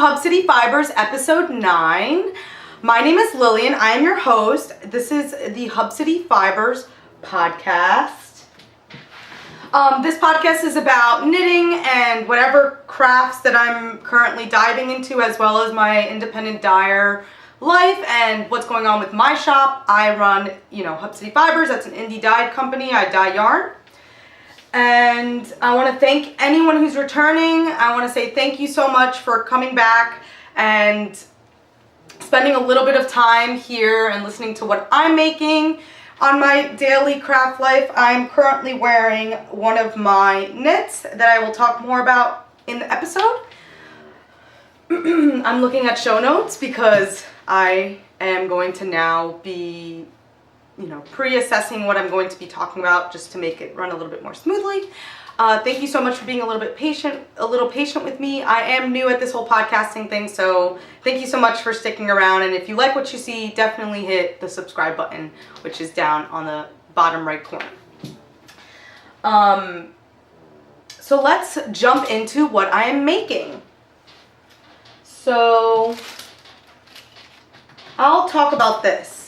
Hub City Fibers episode 9. My name is Lillian. I am your host. This is the Hub City Fibers podcast. This podcast is about knitting and whatever crafts that I'm currently diving into, as well as my independent dyer life and what's going on with my shop. I run, Hub City Fibers. That's an indie dye company. I dye yarn. And I want to thank anyone who's returning. I want to say thank you so much for coming back and spending a little bit of time here and listening to what I'm making on my daily craft life. I'm currently wearing one of my knits that I will talk more about in the episode. I'm looking at show notes because I am going to now be pre-assessing what I'm going to be talking about just to make it run a little bit more smoothly. Thank you so much for being a little patient with me. I am new at this whole podcasting thing, so thank you so much for sticking around. And if you like what you see, definitely hit the subscribe button, which is down on the bottom right corner. So let's jump into what I am making. So I'll talk about this.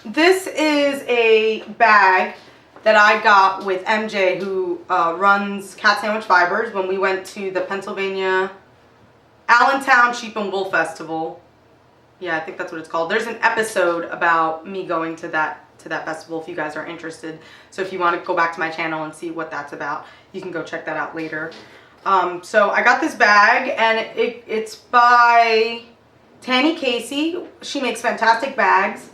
This is a bag that I got with MJ, who runs Cat Sandwich Fibers, when we went to the Pennsylvania Allentown Sheep and Wool Festival. Yeah, I think that's what it's called. There's an episode about me going to that festival if you guys are interested. So if you want to go back to my channel and see what that's about, you can go check that out later. So I got this bag, and it's by Tanny Casey. She makes fantastic bags.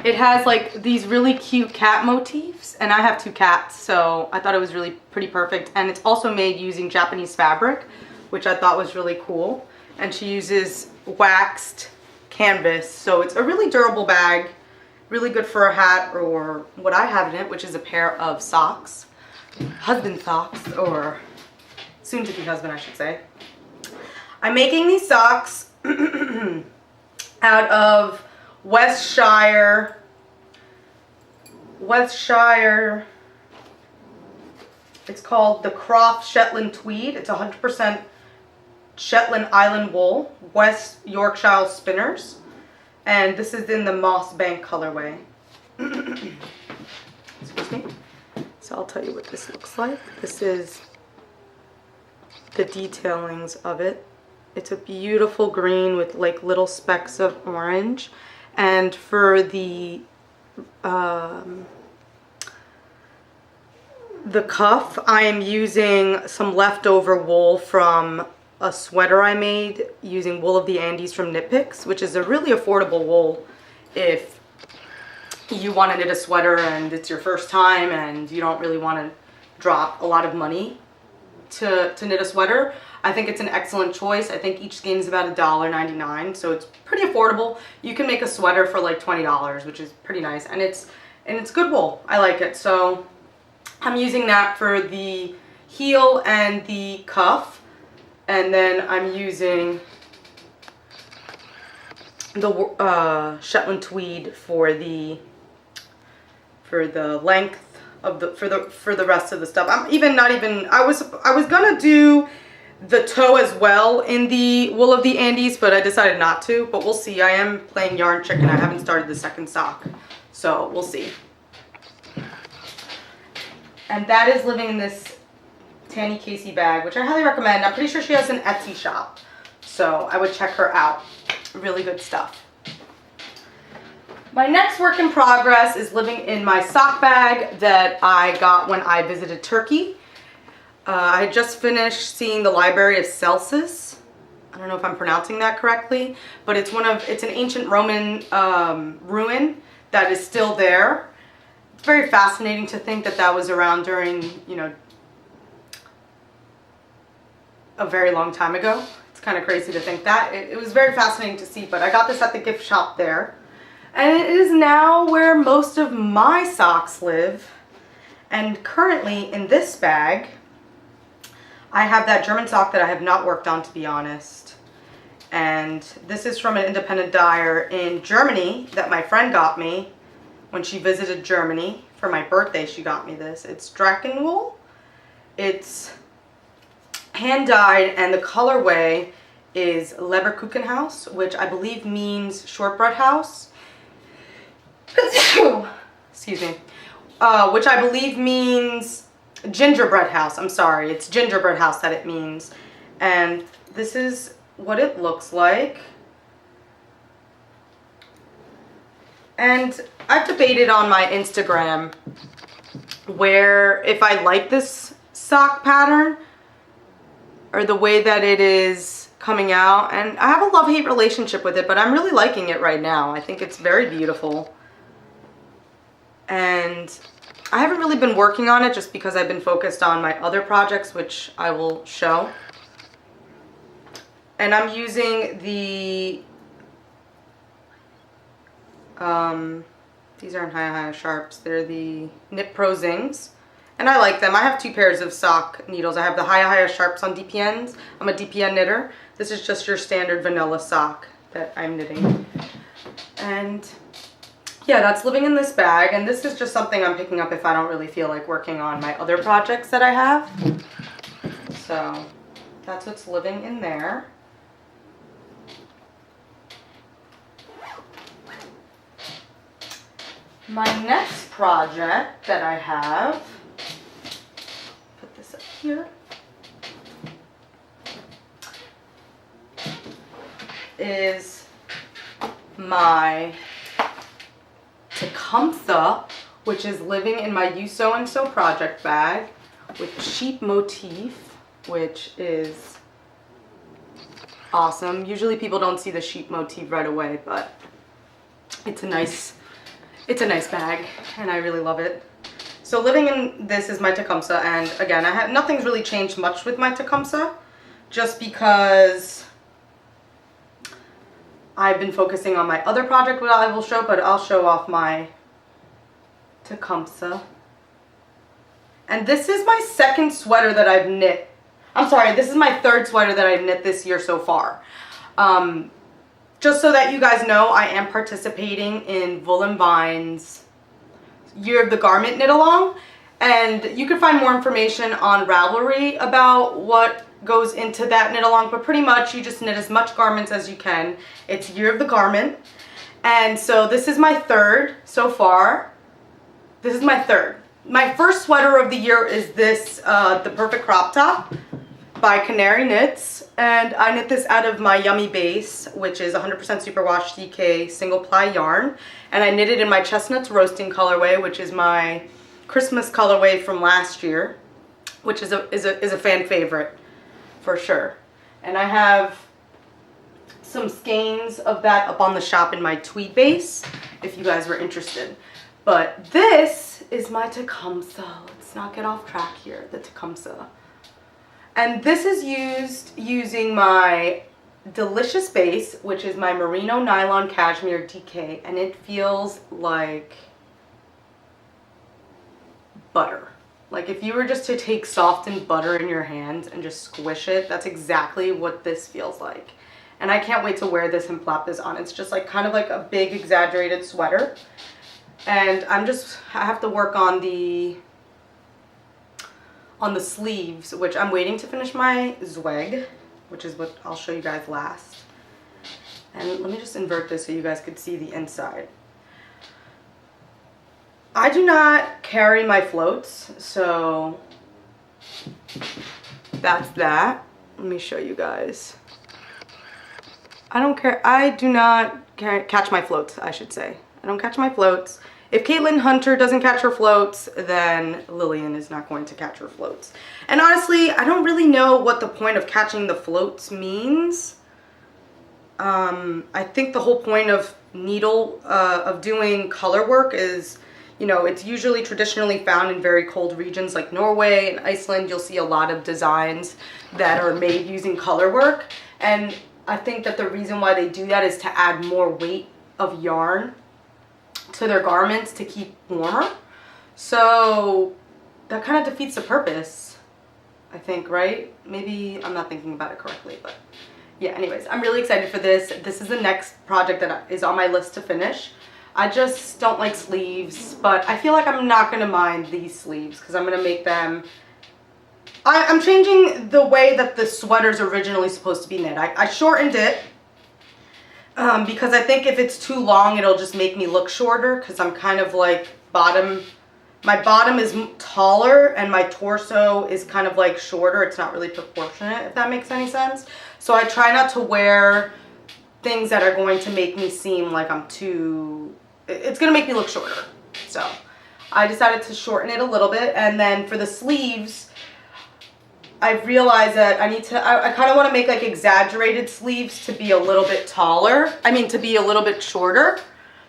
It has like these really cute cat motifs, and I have 2 cats, so I thought it was really pretty perfect. And it's also made using Japanese fabric, which I thought was really cool. And she uses waxed canvas, so it's a really durable bag, really good for a hat or what I have in it, which is a pair of socks, husband socks, or soon to be husband, I should say. I'm making these socks out of Westshire, it's called the Croft Shetland Tweed. It's 100% Shetland Island wool, West Yorkshire spinners, and this is in the Moss Bank colorway. Excuse me. So I'll tell you what this looks like. This is the detailings of it. It's a beautiful green with like little specks of orange. And for the cuff, I am using some leftover wool from a sweater I made using Wool of the Andes from Knit Picks, which is a really affordable wool if you want to knit a sweater and it's your first time and you don't really want to drop a lot of money to knit a sweater. I think it's an excellent choice. I think each skein is about $1.99, so it's pretty affordable. You can make a sweater for like $20, which is pretty nice, and it's good wool. I like it. So I'm using that for the heel and the cuff, and then I'm using the Shetland Tweed for the length of for the rest of the stuff. I was gonna do the toe as well in the Wool of the Andes, but I decided not to, but we'll see. I am playing yarn chicken. I haven't started the second sock, so we'll see. And that is living in this Tanny Casey bag, which I highly recommend. I'm pretty sure she has an Etsy shop, so I would check her out. Really good stuff. My next work in progress is living in my sock bag that I got when I visited Turkey. I just finished seeing the Library of Celsus. I don't know if I'm pronouncing that correctly, but it's an ancient Roman ruin that is still there. It's very fascinating to think that was around during, a very long time ago. It's kind of crazy to think that. It was very fascinating to see, but I got this at the gift shop there. And it is now where most of my socks live. And currently in this bag, I have that German sock that I have not worked on, to be honest. And this is from an independent dyer in Germany that my friend got me when she visited Germany. For my birthday, she got me this. It's Drakenwool. It's hand dyed, and the colorway is Leberkuchenhaus, which I believe means shortbread house. Excuse me. Which I believe means gingerbread house. I'm sorry, it's gingerbread house that it means. And this is what it looks like. And I've debated on my Instagram where if I like this sock pattern or the way that it is coming out, and I have a love-hate relationship with it, but I'm really liking it right now. I think it's very beautiful. And I haven't really been working on it just because I've been focused on my other projects, which I will show. And I'm using the, these aren't Hi Sharps, they're the Knit Pro Zings. And I like them. I have 2 pairs of sock needles. I have the Hi Sharps on DPNs. I'm a DPN knitter. This is just your standard vanilla sock that I'm knitting. And yeah, that's living in this bag. And this is just something I'm picking up if I don't really feel like working on my other projects that I have. So that's what's living in there. My next project that I have, put this up here, is my Tecumseh, which is living in my You Sew and Sew project bag with sheep motif, which is awesome. Usually people don't see the sheep motif right away, but it's a nice bag and I really love it. So living in this is my Tecumseh, and again, nothing's really changed much with my Tecumseh, just because I've been focusing on my other project, which I will show, but I'll show off my Tecumseh. And this is my second sweater that I've knit. I'm sorry, this is my third sweater that I've knit this year so far. Just so that you guys know, I am participating in Wool & Vine's Year of the Garment Knit Along. And you can find more information on Ravelry about what goes into that knit along, but pretty much you just knit as much garments as you can. It's Year of the Garment. And so this is my third so far. This is my third. My first sweater of the year is this, the Perfect Crop Top by Canary Knits. And I knit this out of my Yummy Base, which is 100% superwash DK single ply yarn. And I knit it in my Chestnuts Roasting colorway, which is my Christmas colorway from last year, which is a fan favorite for sure. And I have some skeins of that up on the shop in my tweed base if you guys were interested. But this is my Tecumseh. Let's not get off track here, the Tecumseh. And this is used using my Delicious Base, which is my Merino Nylon Cashmere DK, and it feels like butter. Like if you were just to take softened butter in your hands and just squish it, that's exactly what this feels like. And I can't wait to wear this and flap this on. It's just like kind of like a big exaggerated sweater. And I have to work on the sleeves, which I'm waiting to finish my Zweig, which is what I'll show you guys last. And let me just invert this so you guys could see the inside. I do not carry my floats, so that's that. Let me show you guys. I do not catch my floats, I should say. I don't catch my floats. If Caitlin Hunter doesn't catch her floats, then Lillian is not going to catch her floats. And honestly, I don't really know what the point of catching the floats means. I think the whole point of of doing color work is, you know, it's usually traditionally found in very cold regions like Norway and Iceland. You'll see a lot of designs that are made using color work. And I think that the reason why they do that is to add more weight of yarn to their garments to keep warmer. So that kind of defeats the purpose, I think, right? Maybe I'm not thinking about it correctly, but yeah, anyways, I'm really excited for this. This is the next project that is on my list to finish. I just don't like sleeves, but I feel like I'm not going to mind these sleeves because I'm going to make them I'm changing the way that the sweater's originally supposed to be knit. I shortened it because I think if it's too long, it'll just make me look shorter, because I'm kind of like my bottom is taller and my torso is kind of like shorter. It's not really proportionate, if that makes any sense. So I try not to wear things that are going to make me seem like I'm too, it's going to make me look shorter. So I decided to shorten it a little bit. And then for the sleeves, I've realized that I kind of want to make like exaggerated sleeves to be a little bit taller. I mean, to be a little bit shorter.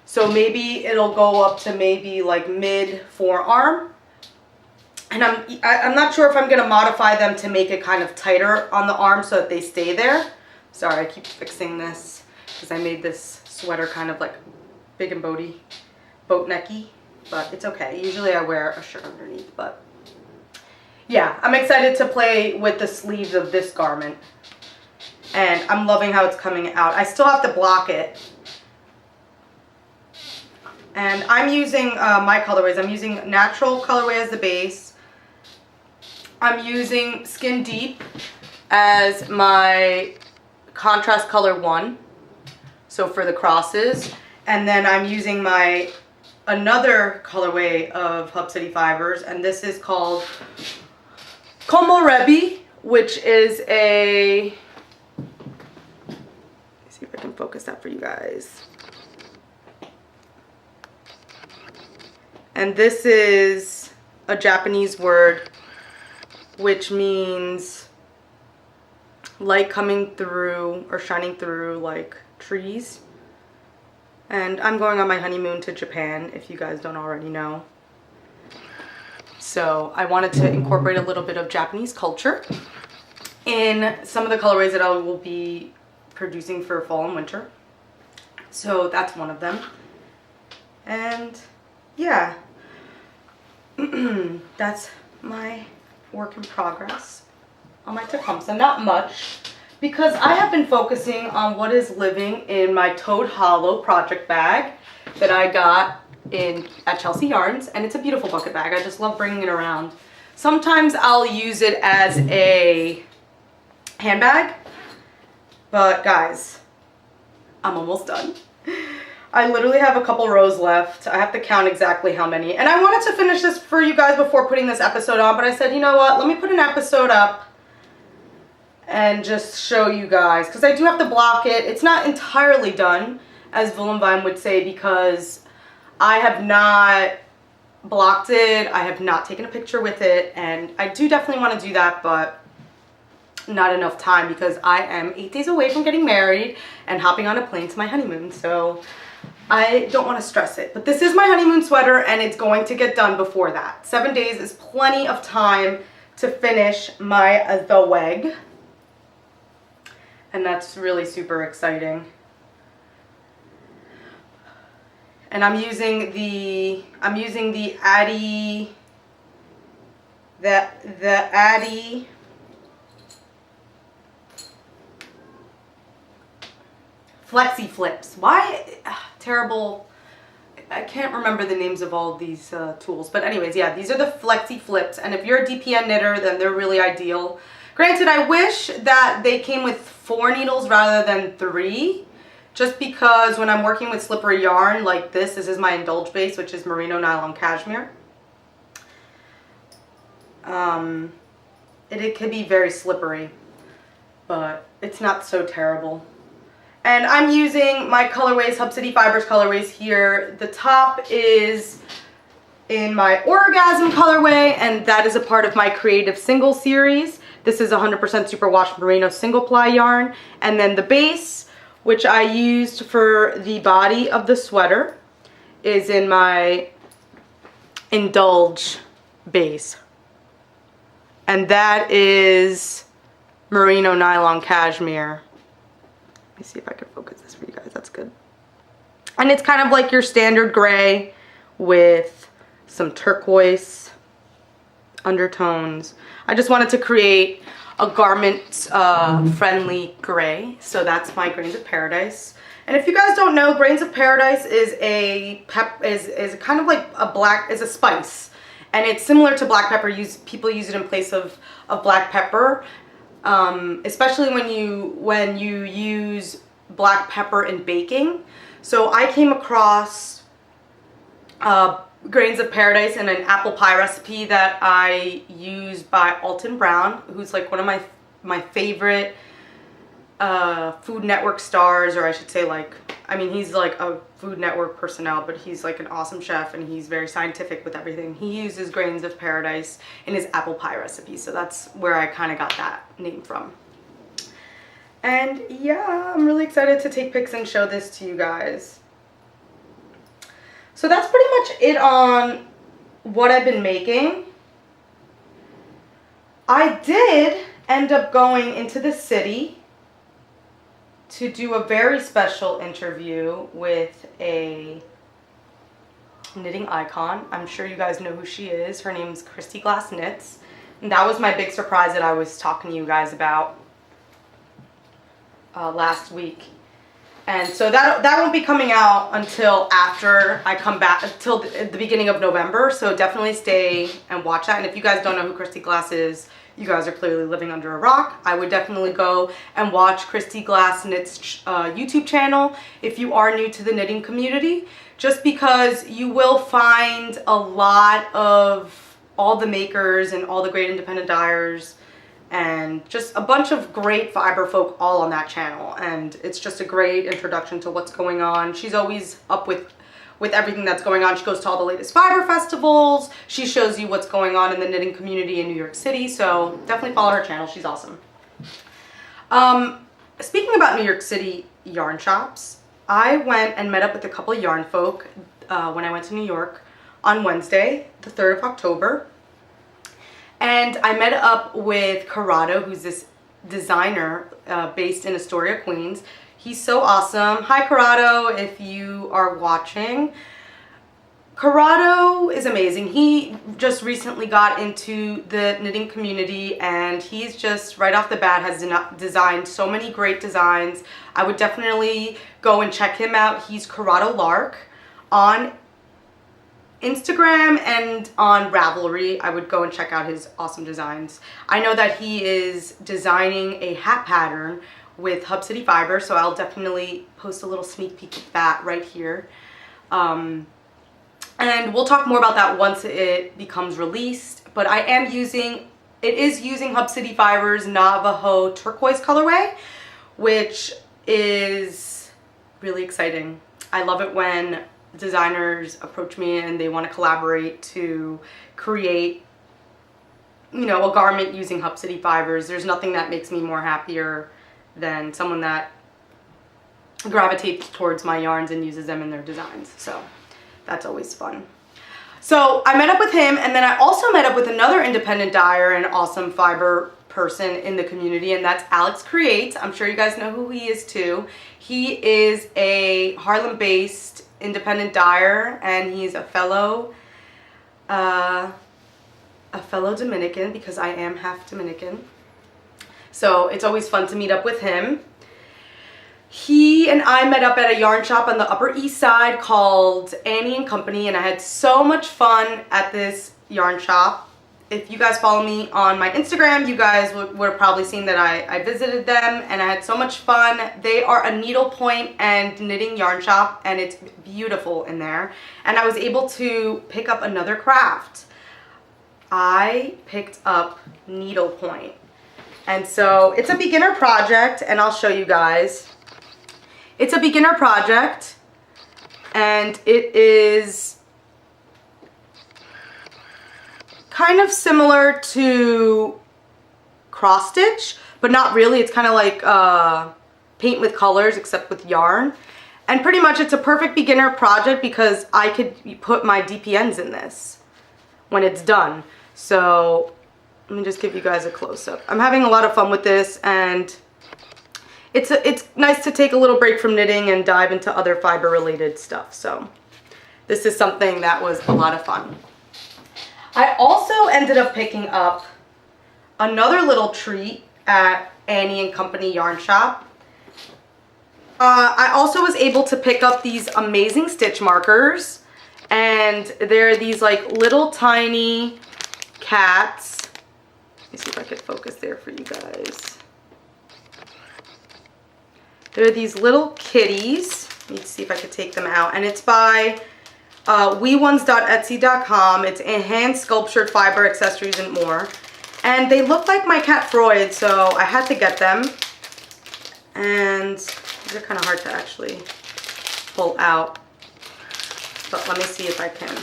So maybe it'll go up to maybe like mid forearm. And I'm not sure if I'm going to modify them to make it kind of tighter on the arm so that they stay there. Sorry, I keep fixing this because I made this sweater kind of like big and boat necky, but it's okay. Usually I wear a shirt underneath, but yeah, I'm excited to play with the sleeves of this garment, and I'm loving how it's coming out. I still have to block it, and I'm using my colorways. I'm using natural colorway as the base. I'm using Skin Deep as my contrast color 1, so for the crosses, and then I'm using my another colorway of Hub City Fibers, and this is called Komorebi, which is a, let's see if I can focus that for you guys. And this is a Japanese word which means light coming through or shining through like trees. And I'm going on my honeymoon to Japan, if you guys don't already know. So I wanted to incorporate a little bit of Japanese culture in some of the colorways that I will be producing for fall and winter. So that's one of them. And yeah, that's my work in progress on my Tecumseh. Not much, because I have been focusing on what is living in my Toad Hollow project bag that I got at Chelsea Yarns, and it's a beautiful bucket bag. I just love bringing it around. Sometimes I'll use it as a handbag, but guys, I'm almost done. I literally have a couple rows left. I have to count exactly how many, and I wanted to finish this for you guys before putting this episode on, but I said, you know what, let me put an episode up and just show you guys, because I do have to block it. It's not entirely done, as Vine would say, because I have not blocked it. I have not taken a picture with it, and I do definitely want to do that, but not enough time, because I am 8 days away from getting married and hopping on a plane to my honeymoon, so I don't want to stress it. But this is my honeymoon sweater, and it's going to get done before that. 7 days is plenty of time to finish my the weg, and that's really super exciting. And I'm using the Addy, the Addy Flexi Flips. Why? Terrible. I can't remember the names of all of these tools. But anyways, yeah, these are the Flexi Flips. And if you're a DPN knitter, then they're really ideal. Granted, I wish that they came with 4 needles rather than 3. Just because when I'm working with slippery yarn like this is my indulge base, which is merino nylon cashmere. It could be very slippery, but it's not so terrible. And I'm using my colorways, Hub City Fibers colorways here. The top is in my Orgasm colorway, and that is a part of my Creative Single series. This is 100% superwash merino single ply yarn. And then the base, which I used for the body of the sweater, is in my Indulge base. And that is merino nylon cashmere. Let me see if I can focus this for you guys. That's good. And it's kind of like your standard gray with some turquoise undertones. I just wanted to create a garment friendly gray, so that's my Grains of Paradise. And if you guys don't know, Grains of Paradise is a kind of like a spice, And it's similar to black pepper. People use it in place of black pepper, especially when you use black pepper in baking. So I came across Grains of Paradise in an apple pie recipe that I use by Alton Brown, who's like one of my favorite Food Network stars, or I should say, like, I mean, he's like a Food Network personnel, but he's like an awesome chef and he's very scientific with everything. He uses Grains of Paradise in his apple pie recipe, so that's where I kind of got that name from. And yeah, I'm really excited to take pics and show this to you guys. So that's pretty much it on what I've been making. I did end up going into the city to do a very special interview with a knitting icon. I'm sure you guys know who she is. Her name's Christy Glass Knits. And that was my big surprise that I was talking to you guys about last week. And so that won't be coming out until after I come back, until the beginning of November. So definitely stay and watch that. And if you guys don't know who Christy Glass is, you guys are clearly living under a rock. I would definitely go and watch Christy Glass Knits YouTube channel if you are new to the knitting community, just because you will find a lot of all the makers and all the great independent dyers and just a bunch of great fiber folk all on that channel. And it's just a great introduction to what's going on. She's always up with everything that's going on. She goes to all the latest fiber festivals. She shows you what's going on in the knitting community in New York City. So definitely follow her channel. She's awesome. Speaking about New York City yarn shops, I went and met up with a couple of yarn folk when I went to New York on Wednesday, the 3rd of October. And I met up with Corrado, who's this designer based in Astoria, Queens. He's so awesome. Hi, Corrado, if you are watching. Corrado is amazing. He just recently got into the knitting community, and he's just right off the bat has designed so many great designs. I would definitely go and check him out. He's Corrado Lark on Instagram and on Ravelry. I would go and check out his awesome designs. I know that he is designing a hat pattern with Hub City Fibers, so I'll definitely post a little sneak peek of that right here. And we'll talk more about that once it becomes released. But it is using Hub City Fibers Navajo turquoise colorway, which is really exciting. I love it when designers approach me and they want to collaborate to create, you know, a garment using Hub City Fibers. There's nothing that makes me more happier than someone that gravitates towards my yarns and uses them in their designs. So that's always fun. So I met up with him, and then I also met up with another independent dyer and awesome fiber person in the community, and that's Alex Creates. I'm sure you guys know who he is too. He is a Harlem-based independent dyer, and he's a fellow Dominican, because I am half Dominican. So it's always fun to meet up with him. He and I met up at a yarn shop on the Upper East Side called Annie and Company, and I had so much fun at this yarn shop. If you guys follow me on my Instagram, you guys would have probably seen that I visited them, and I had so much fun. They are a needlepoint and knitting yarn shop, and it's beautiful in there. And I was able to pick up another craft. I picked up needlepoint. And so it's a beginner project, and I'll show you guys. It's a beginner project, and it is kind of similar to cross stitch, but not really. It's kind of like paint with colors, except with yarn. And pretty much it's a perfect beginner project because I could put my DPNs in this when it's done. So let me just give you guys a close-up. I'm having a lot of fun with this, and it's nice to take a little break from knitting and dive into other fiber related stuff. So this is something that was a lot of fun. I also ended up picking up another little treat at Annie and Company Yarn Shop. I also was able to pick up these amazing stitch markers, And they're these like little tiny cats. Let me see if I could focus there for you guys. They're these little kitties. Let me see if I could take them out. And it's by weones.etsy.com. It's hand sculptured fiber accessories and more. And they look like my cat Freud, so I had to get them. And these are kind of hard to actually pull out. But let me see if I can.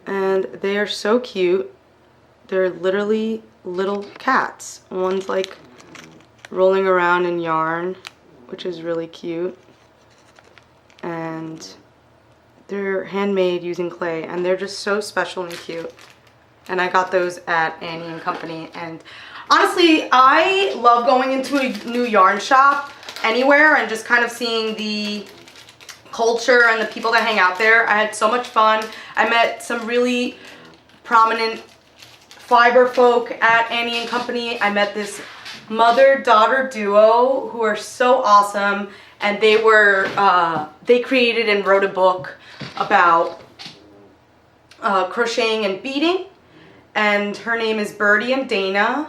And they are so cute. They're literally little cats. One's like rolling around in yarn, which is really cute. And they're handmade using clay, and they're just so special and cute. And I got those at Annie and Company. And honestly, I love going into a new yarn shop anywhere and just kind of seeing the culture and the people that hang out there. I had so much fun. I met some really prominent fiber folk at Annie and Company. I met this mother-daughter duo who are so awesome, and they were they created and wrote a book about crocheting and beading, and her name is Birdie and Dana.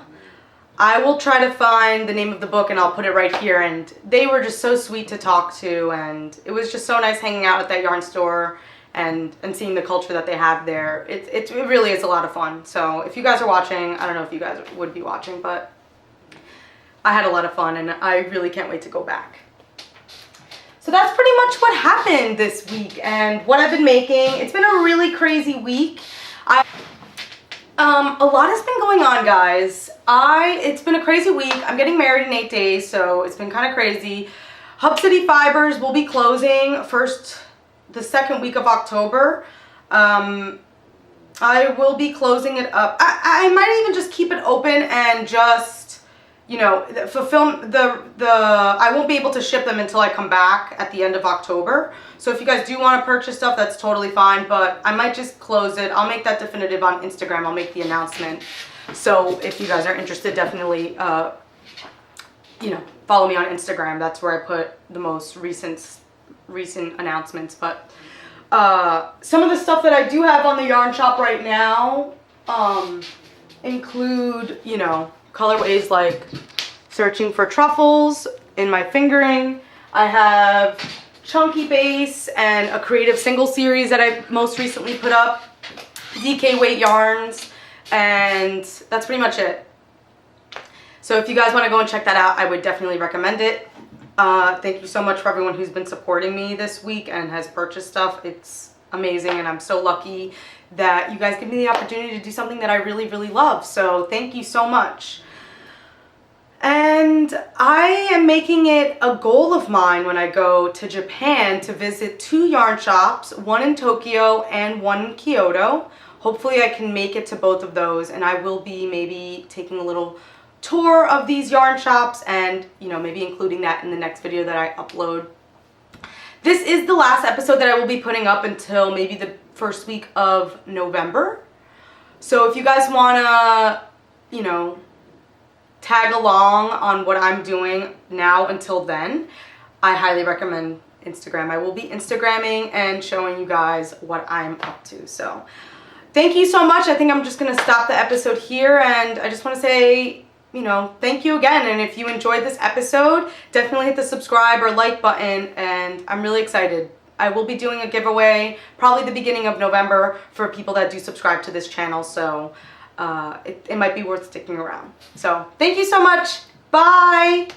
I will try to find the name of the book and I'll put it right here. And they were just so sweet to talk to, and it was just so nice hanging out at that yarn store and seeing the culture that they have there. It really is a lot of fun. So if you guys are watching, I don't know if you guys would be watching, but I had a lot of fun and I really can't wait to go back. So that's pretty much what happened this week and what I've been making. It's been a really crazy week. A lot has been going on, guys. It's been a crazy week. I'm getting married in 8 days, so it's been kind of crazy. Hub City Fibers will be closing the second week of October. I will be closing it up. I might even just keep it open and just, you know, I won't be able to ship them until I come back at the end of October. So if you guys do want to purchase stuff, that's totally fine, but I might just close it. I'll make that definitive on Instagram. I'll make the announcement. So if you guys are interested, definitely, you know, follow me on Instagram. That's where I put the most recent announcements. But some of the stuff that I do have on the yarn shop right now include, you know, colorways like Searching for Truffles in my fingering. I have Chunky Base and a creative single series that I most recently put up, DK weight yarns, and that's pretty much it. So if you guys want to go and check that out, I would definitely recommend it. Thank you so much for everyone who's been supporting me this week and has purchased stuff. It's amazing, and I'm so lucky that you guys give me the opportunity to do something that I really, really love. So thank you so much. And I am making it a goal of mine when I go to Japan to visit 2 yarn shops, one in Tokyo and one in Kyoto. Hopefully I can make it to both of those, and I will be maybe taking a little tour of these yarn shops and, you know, maybe including that in the next video that I upload. This is the last episode that I will be putting up until maybe the first week of November. So if you guys want to, you know, tag along on what I'm doing now until then, I highly recommend Instagram. I will be Instagramming and showing you guys what I'm up to. So thank you so much. I think I'm just going to stop the episode here, and I just want to say, you know, thank you again. And if you enjoyed this episode, definitely hit the subscribe or like button, and I'm really excited. I will be doing a giveaway probably the beginning of November for people that do subscribe to this channel, so it might be worth sticking around. So thank you so much. Bye.